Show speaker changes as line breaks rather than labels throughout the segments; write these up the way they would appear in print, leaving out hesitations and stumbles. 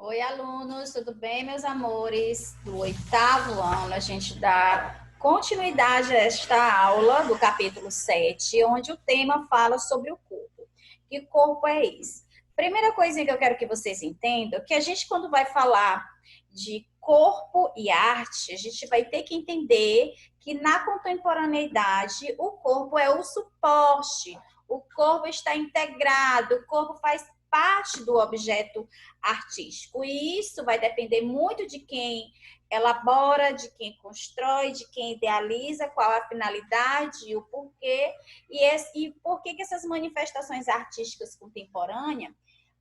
Oi, alunos, tudo bem, meus amores? Do oitavo ano, a gente dá continuidade a esta aula do capítulo 7, onde o tema fala sobre o corpo. Que corpo é esse? Primeira coisinha que eu quero que vocês entendam, é que a gente, quando vai falar de corpo e arte, a gente vai ter que entender que na contemporaneidade o corpo é o suporte, o corpo está integrado, o corpo faz parte do objeto artístico. E isso vai depender muito de quem elabora, de quem constrói, de quem idealiza, qual a finalidade, o porquê, e por que essas manifestações artísticas contemporâneas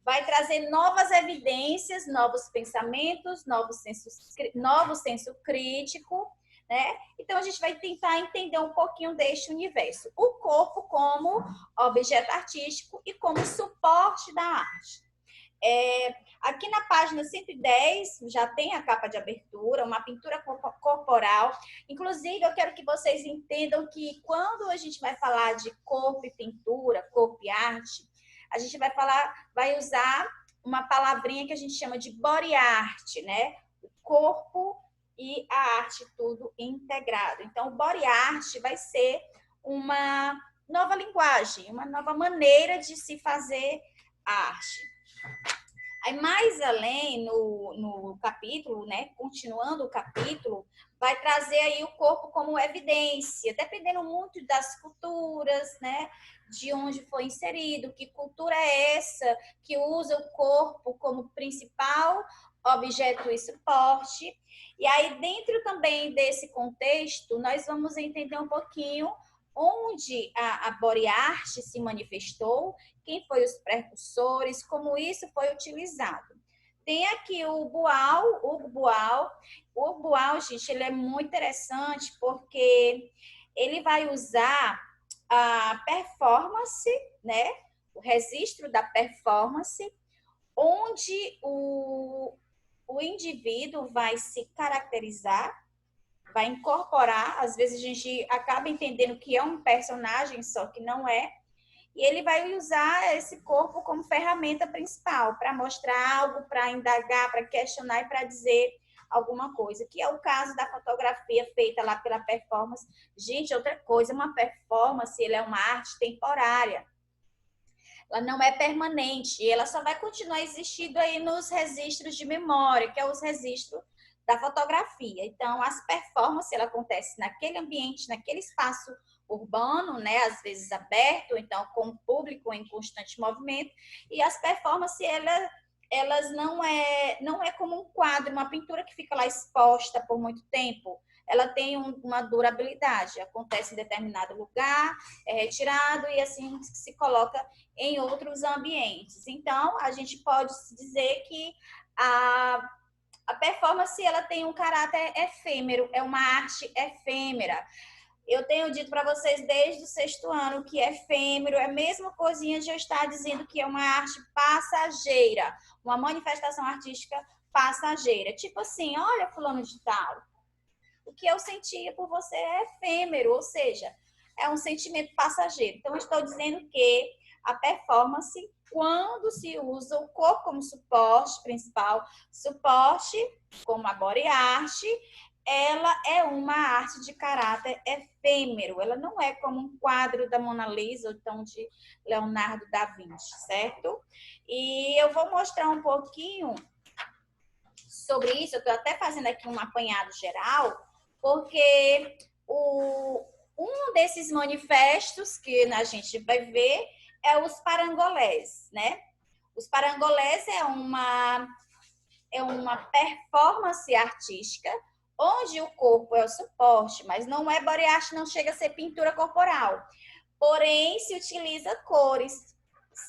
vai trazer novas evidências, novos pensamentos, novo senso crítico, né? Então a gente vai tentar entender um pouquinho deste universo. O corpo como objeto artístico e como suporte da arte. Aqui na página 110 já tem a capa de abertura, uma pintura corporal. Inclusive, eu quero que vocês entendam que quando a gente vai falar de corpo e pintura, corpo e arte, a gente vai usar uma palavrinha que a gente chama de body art, né? O corpo e a arte tudo integrado. Então, o body art vai ser uma nova linguagem, uma nova maneira de se fazer arte. Aí, mais além, no capítulo, né, continuando o capítulo, vai trazer aí o corpo como evidência, dependendo muito das culturas, né, de onde foi inserido, que cultura é essa que usa o corpo como principal objeto e suporte. E aí, dentro também desse contexto, nós vamos entender um pouquinho onde a body art se manifestou, quem foi os precursores, como isso foi utilizado. Tem aqui o Boal, Hugo Boal. O Hugo Boal, gente, ele é muito interessante porque ele vai usar a performance, né? O registro da performance, onde o indivíduo vai se caracterizar, vai incorporar. Às vezes a gente acaba entendendo que é um personagem, só que não é. E ele vai usar esse corpo como ferramenta principal para mostrar algo, para indagar, para questionar e para dizer alguma coisa, que é o caso da fotografia feita lá pela performance. Gente, outra coisa, uma performance, ela é uma arte temporária. Ela não é permanente, ela só vai continuar existindo aí nos registros de memória, que é os registros da fotografia. Então, as performances, ela acontece naquele ambiente, naquele espaço urbano, né, às vezes aberto, então com o público em constante movimento, e as performances, elas não é como um quadro, uma pintura que fica lá exposta por muito tempo. Ela tem uma durabilidade, acontece em determinado lugar, é retirado e assim se coloca em outros ambientes. Então, a gente pode dizer que a performance ela tem um caráter efêmero, é uma arte efêmera. Eu tenho dito para vocês desde o sexto ano que efêmero é a mesma coisinha de eu estar dizendo que é uma arte passageira, uma manifestação artística passageira. Tipo assim, olha, fulano de tal, o que eu sentia por você é efêmero, ou seja, é um sentimento passageiro. Então, eu estou dizendo que a performance, quando se usa o corpo como suporte principal, suporte, como a body art, ela é uma arte de caráter efêmero. Ela não é como um quadro da Mona Lisa ou então de Leonardo da Vinci, certo? E eu vou mostrar um pouquinho sobre isso. Eu estou até fazendo aqui um apanhado geral, porque um desses manifestos que a gente vai ver é os parangolés, né? Os parangolés é uma performance artística onde o corpo é o suporte, mas não é body art, não chega a ser pintura corporal. Porém, se utiliza cores,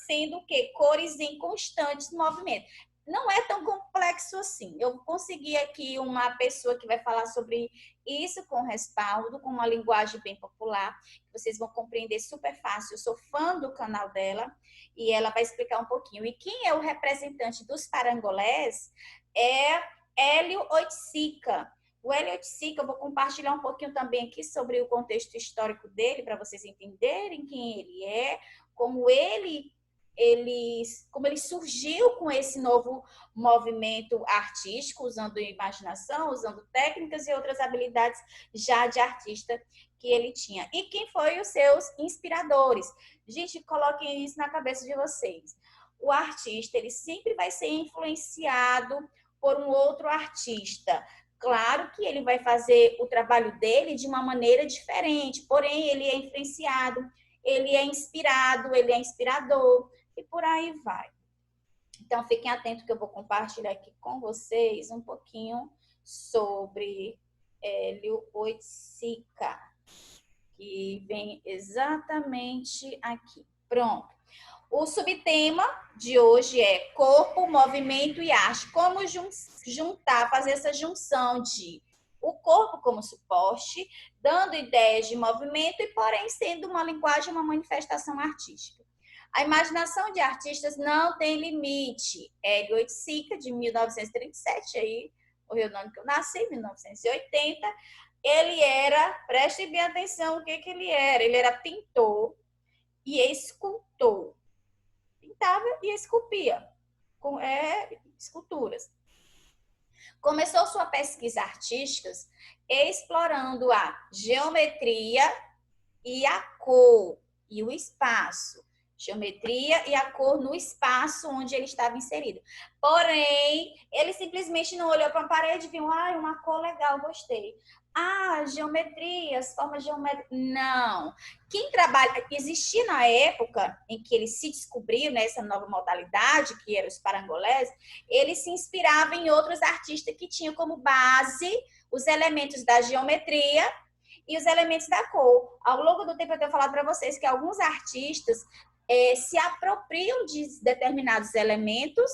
sendo que cores em constante movimento. Não é tão complexo assim. Eu consegui aqui uma pessoa que vai falar sobre isso com respaldo, com uma linguagem bem popular, que vocês vão compreender super fácil. Eu sou fã do canal dela e ela vai explicar um pouquinho. E quem é o representante dos parangolés é Hélio Oiticica. O Hélio Oiticica, eu vou compartilhar um pouquinho também aqui sobre o contexto histórico dele, para vocês entenderem quem ele é, como ele como ele surgiu com esse novo movimento artístico, usando imaginação, usando técnicas e outras habilidades já de artista que ele tinha. E quem foi os seus inspiradores? Gente, coloquem isso na cabeça de vocês. O artista, ele sempre vai ser influenciado por um outro artista. Claro que ele vai fazer o trabalho dele de uma maneira diferente, porém ele é influenciado, ele é inspirado, ele é inspirador e por aí vai. Então, fiquem atentos que eu vou compartilhar aqui com vocês um pouquinho sobre Hélio Oiticica, que vem exatamente aqui. Pronto. O subtema de hoje é corpo, movimento e arte. Como juntar, fazer essa junção de o corpo como suporte, dando ideias de movimento e, porém, sendo uma linguagem, uma manifestação artística. A imaginação de artistas não tem limite. Hélio Oiticica, de 1937, aí morreu no ano que eu nasci, 1980. Ele era, prestem bem atenção o que ele era. Ele era pintor e escultor. Pintava e esculpia com esculturas. Começou sua pesquisa artística explorando a geometria e a cor e o espaço. Geometria e a cor no espaço onde ele estava inserido. Porém, ele simplesmente não olhou para a parede e viu, uma cor legal, gostei. Geometrias, formas geométricas. Não. Quem trabalha, existia na época em que ele se descobriu nessa nova modalidade, que eram os parangolés, ele se inspirava em outros artistas que tinham como base os elementos da geometria e os elementos da cor. Ao longo do tempo eu tenho falado para vocês que alguns artistas se apropriam de determinados elementos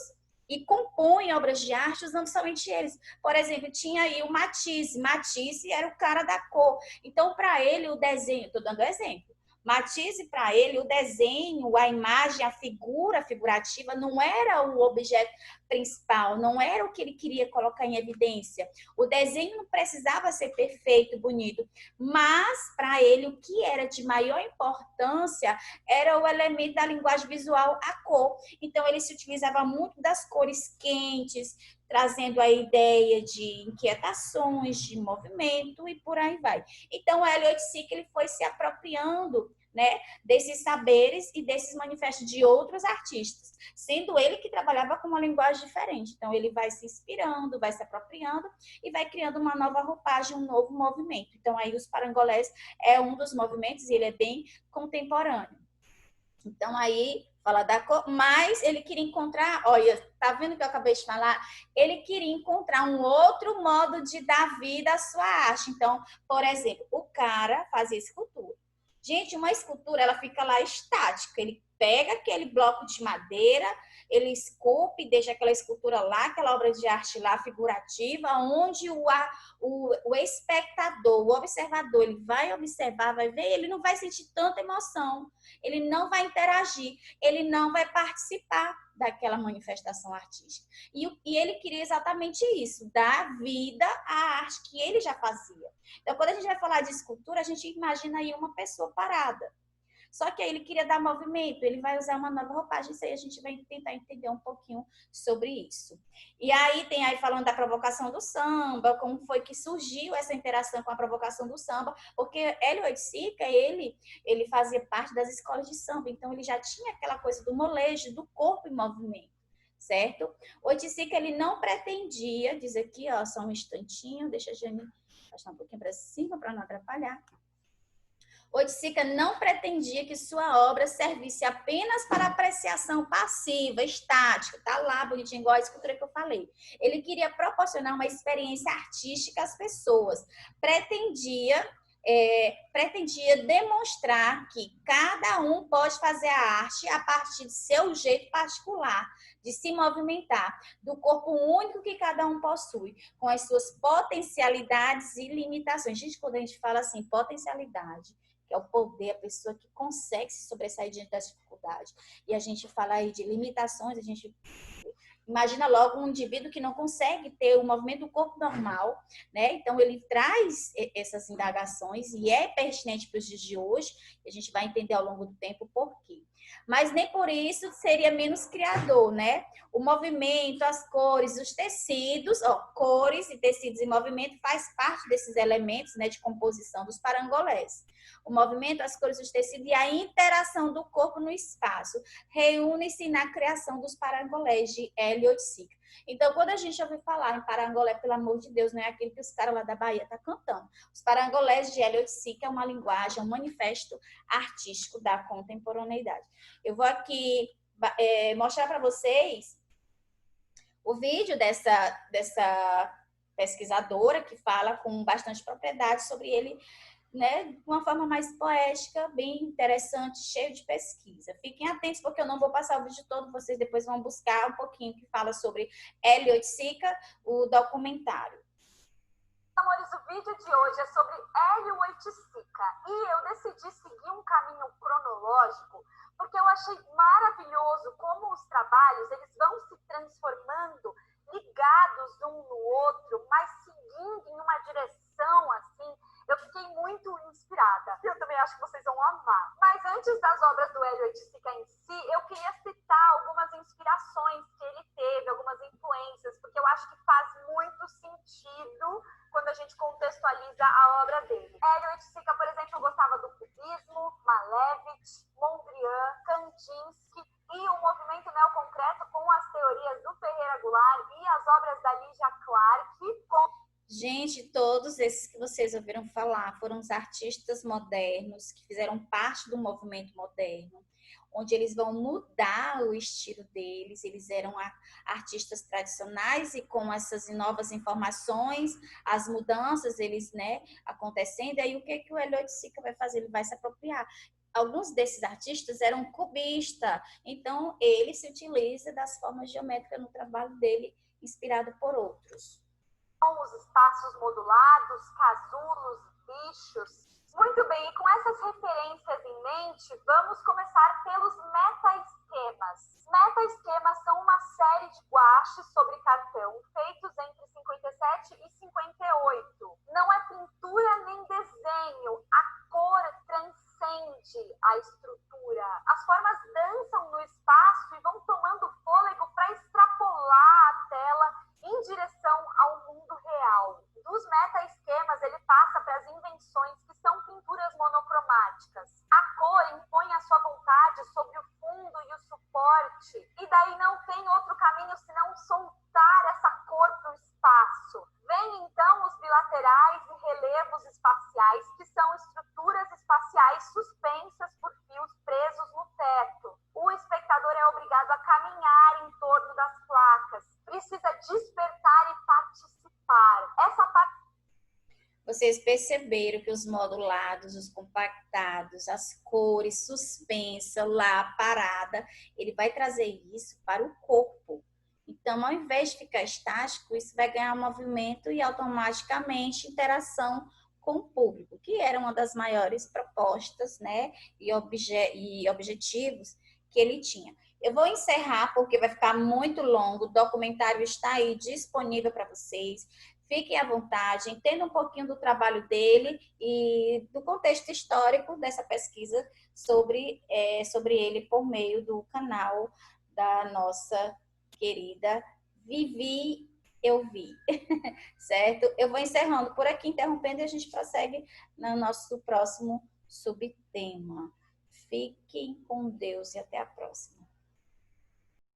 e compõem obras de arte usando somente eles. Por exemplo, tinha aí o Matisse. Matisse era o cara da cor. Então, para ele, o desenho... Estou dando exemplo. Matisse, para ele, o desenho, a imagem, a figura figurativa não era o objeto principal, não era o que ele queria colocar em evidência. O desenho não precisava ser perfeito, bonito, mas para ele o que era de maior importância era o elemento da linguagem visual, a cor. Então ele se utilizava muito das cores quentes, trazendo a ideia de inquietações, de movimento e por aí vai. Então, o Hélio Oiticica, ele foi se apropriando, né, desses saberes e desses manifestos de outros artistas, sendo ele que trabalhava com uma linguagem diferente. Então, ele vai se inspirando, vai se apropriando e vai criando uma nova roupagem, um novo movimento. Então, aí os parangolés é um dos movimentos e ele é bem contemporâneo. Então, aí, fala da cor, mas ele queria encontrar, olha, tá vendo o que eu acabei de falar? Ele queria encontrar um outro modo de dar vida à sua arte. Então, por exemplo, o cara fazia escultura. Gente, uma escultura, ela fica lá estática. Ele pega aquele bloco de madeira, ele esculpe, deixa aquela escultura lá, aquela obra de arte lá, figurativa, onde o espectador, o observador, ele vai observar, vai ver, ele não vai sentir tanta emoção, ele não vai interagir, ele não vai participar daquela manifestação artística. E ele queria exatamente isso, dar vida à arte que ele já fazia. Então, quando a gente vai falar de escultura, a gente imagina aí uma pessoa parada. Só que aí ele queria dar movimento, ele vai usar uma nova roupagem, isso aí a gente vai tentar entender um pouquinho sobre isso. E aí tem aí falando da provocação do samba, como foi que surgiu essa interação com a provocação do samba, porque Hélio Oiticica, ele fazia parte das escolas de samba, então ele já tinha aquela coisa do molejo, do corpo em movimento, certo? Oiticica, ele não pretendia, diz aqui, ó, só um instantinho, deixa a Jane baixar um pouquinho para cima para não atrapalhar. Oiticica não pretendia que sua obra servisse apenas para apreciação passiva, estática, tá lá, bonitinho, igual a escultura que eu falei. Ele queria proporcionar uma experiência artística às pessoas. Pretendia demonstrar que cada um pode fazer a arte a partir de seu jeito particular, de se movimentar, do corpo único que cada um possui, com as suas potencialidades e limitações. Gente, quando a gente fala assim, potencialidade, que é o poder, a pessoa que consegue se sobressair diante das dificuldades. E a gente fala aí de limitações, a gente imagina logo um indivíduo que não consegue ter o movimento do corpo normal, né? Então, ele traz essas indagações e é pertinente para os dias de hoje, e a gente vai entender ao longo do tempo por quê. mas nem por isso seria menos criador, né? O movimento, as cores, os tecidos, ó, cores e tecidos em movimento faz parte desses elementos, né, de composição dos parangolés. O movimento, as cores, os tecidos e a interação do corpo no espaço reúnem-se na criação dos parangolés de Hélio Oiticica. Então, quando a gente ouve falar em parangolé, pelo amor de Deus, não é aquilo que os caras lá da Bahia estão cantando. Os parangolés de Hélio Oiticica é uma linguagem, um manifesto artístico da contemporaneidade. Eu vou aqui mostrar para vocês o vídeo dessa pesquisadora que fala com bastante propriedade sobre ele, né, de uma forma mais poética, bem interessante, cheio de pesquisa. Fiquem atentos, porque eu não vou passar o vídeo todo, vocês depois vão buscar um pouquinho que fala sobre Hélio Oiticica, o documentário.
Amores, o vídeo de hoje é sobre Hélio Oiticica e eu decidi seguir um caminho cronológico porque eu achei maravilhoso como os trabalhos eles vão se transformando ligados um no outro, mas seguindo em uma direção assim. Eu fiquei muito inspirada. Eu também acho que vocês vão amar. Mas antes das obras do Hélio Oiticica em si, eu queria citar algumas inspirações que ele teve, algumas influências, porque eu acho que faz muito sentido quando a gente contextualiza a obra dele. Hélio Oiticica, por exemplo, gostava do cubismo, Malevich, Mondrian, Kandinsky e o movimento neoconcreto com as teorias do Ferreira Goulart e as obras da Lygia Clark.
Gente, todos esses que vocês ouviram falar foram os artistas modernos que fizeram parte do movimento moderno, onde eles vão mudar o estilo deles. Eles eram artistas tradicionais e com essas novas informações, as mudanças, eles, né, acontecendo. E aí o que o Hélio Oiticica vai fazer? Ele vai se apropriar. Alguns desses artistas eram cubistas, então ele se utiliza das formas geométricas no trabalho dele, inspirado por outros.
Os espaços modulados, casulos, bichos. Muito bem, e com essas referências em mente, vamos começar pelos metaesquemas. Metaesquemas são uma série de guaches sobre cartão feitos entre 57 e 58. Não é pintura nem desenho, a cor transcende a estrutura. As formas dançam no espaço e vão tomando fôlego para extrapolar a tela em direção ao mundo real. Dos metaesquemas, ele passa para as invenções que são pinturas monocromáticas. A cor impõe a sua vontade sobre o fundo e o suporte, e daí não tem outro caminho senão soltar essa cor para o espaço. Vem então os bilaterais e relevos espaciais, que são estruturas espaciais suspensas por fios presos no teto. O espectador é obrigado a caminhar em torno das placas. Precisa despertar e participar. Essa parte.
Vocês perceberam que os modulados, os compactados, as cores suspensa lá, parada, ele vai trazer isso para o corpo. Então, ao invés de ficar estático, isso vai ganhar movimento e automaticamente interação com o público, que era uma das maiores propostas, né, e objetivos que ele tinha. Eu vou encerrar porque vai ficar muito longo, o documentário está aí disponível para vocês. Fiquem à vontade, entendam um pouquinho do trabalho dele e do contexto histórico dessa pesquisa sobre ele por meio do canal da nossa querida Vivi Eu Vi, certo? Eu vou encerrando por aqui, interrompendo, e a gente prossegue no nosso próximo subtema. Fiquem com Deus e até a próxima.